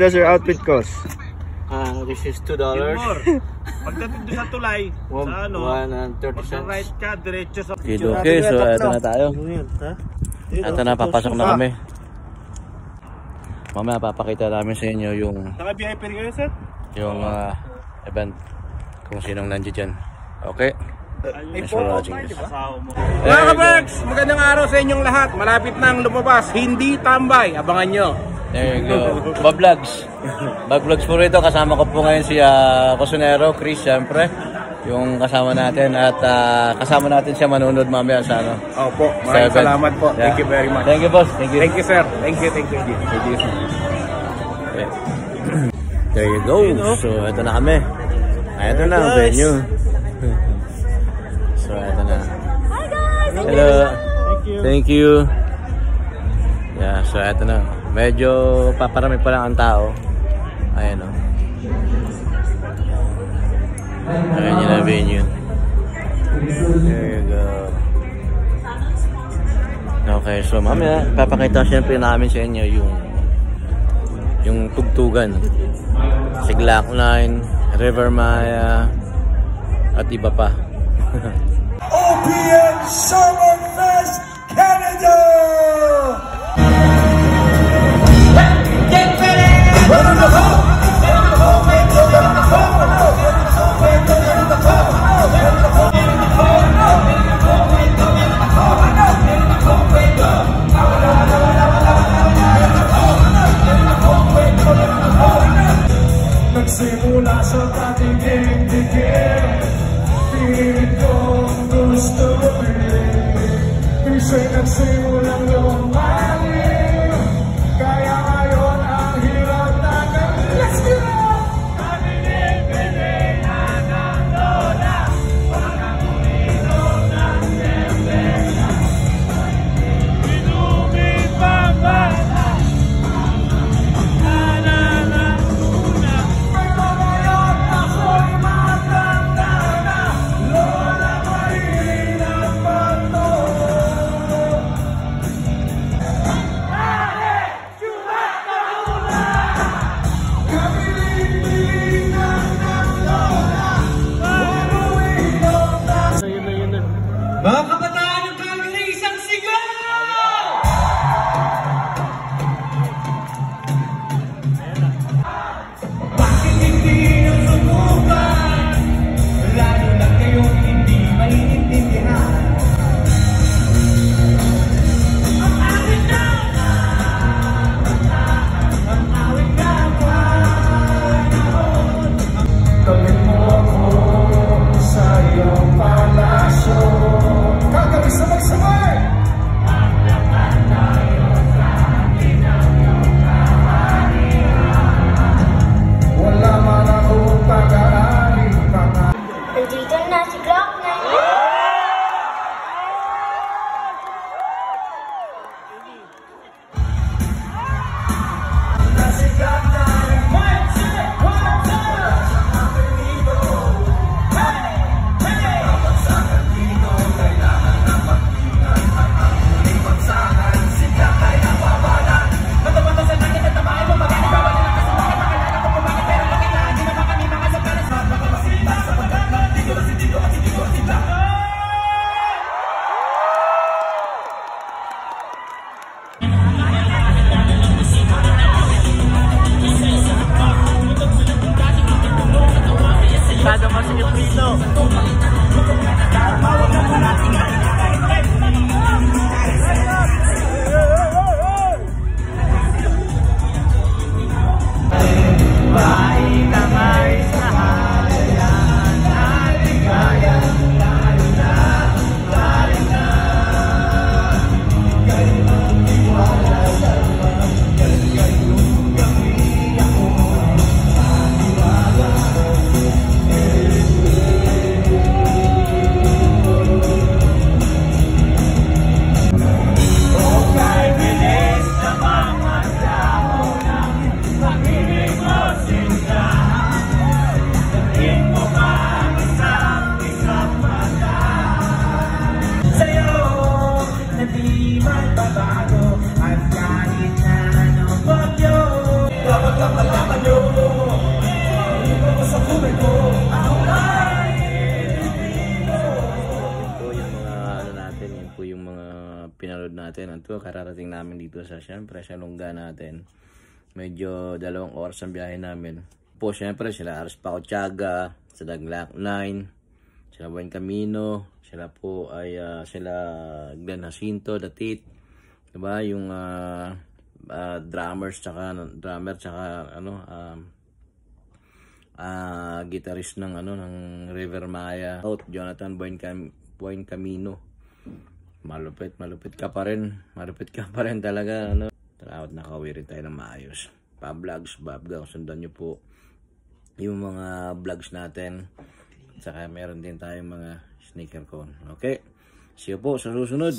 Does your outfit cost? This is $2. Pagdating doon sa tulay, sa ano, 130 cents. right ka, diretso sa... Okay, so eto na tayo. Eto na, papasok na kami. Mamaya papakita namin sa inyo yung... Naka-VIP rin kayo, sir? Yung event. Kung sinong nandiyo dyan. Okay? Thanks for watching this. Mga kaberks, magandang araw sa inyong lahat. Malapit nang lumabas, Hindi Tambay. Abangan nyo. There you go. Babvlogs. Babvlogs po rito. Kasama ko po ngayon si Cosinero, Chris, syempre. Yung kasama natin. At kasama natin siya manunod mamaya sa ano. Opo, maraming salamat po. Yeah. Thank you very much. Thank you, boss. Thank you. Thank you, sir. Thank you. Thank you. Okay. There you go. So, ito na kami. Ito na ang venue. So, ito na. Hi guys! Hello. Thank you. Yeah, so ito na. Medyo paparami pa lang ang tao. Ayan o. Ayan yun ang venue. There you go. Okay, so mamaya papakita syempre namin sa inyo yung tugtugan. Siglak Line, River Maya, at iba pa. OPM Summerfest Canada! Get ready! Nagsimula sa ating digdig-digdig, pilit kong gusto rin. Isa'y nagsimulang lumangin, kaya ngayon ang hirap natin. Let's go! Kabilib-bilib na ng lola, walang ulinom ng sembena. Inumin pa ba? Mga kabataan, yung kagli isang sigaw! Bakit hindi nyo sumukan? Lalo na kayong hindi maiintindihan. Ang awit na! Ang awit na panahon. Gawin mo ako sa iyong palasyo. Kagabi sa magsamay! Ang laman tayo sa akin ang iyong kaharian. Wala man akong pag-aaring mga... Nandito na si Glock 9. Nasigat na rin. One, two! Wala siyang apelido. Hey! Hey! Kapag sa kanino, kailangan na mag-ingat. At ang huling bagsakan, sigat ay nababalan. Mata-mata sa langit at tabahin mo, magaling ba ba nilang kasabayan? Makalala ko kung bakit, pero makilaan din naman kami mga sagalas. Mapakamasita sa pagkaklan, dito at dito at dito at dito. Masyado masingit dito. pinanood natin. Ito, kararating namin dito sa, syempre, sa lungga natin. Medyo 2 oras ang biyahe namin. Po, syempre, sila Aras Pacotiaga, sila Glock 9, sila Buen Camino, sila po ay sila Glenn Jacinto, The Tit, diba? Yung drummer tsaka guitarist ng ng River Maya, Jonathan Buen Camino. Malupit ka pa rin talaga, Dapat nakauwi rin tayo ng maayos. Pa-vlogs, babgaw, sundan nyo po yung mga vlogs natin. Saka meron din tayong mga sneaker cone. Okay? See you po sa susunod.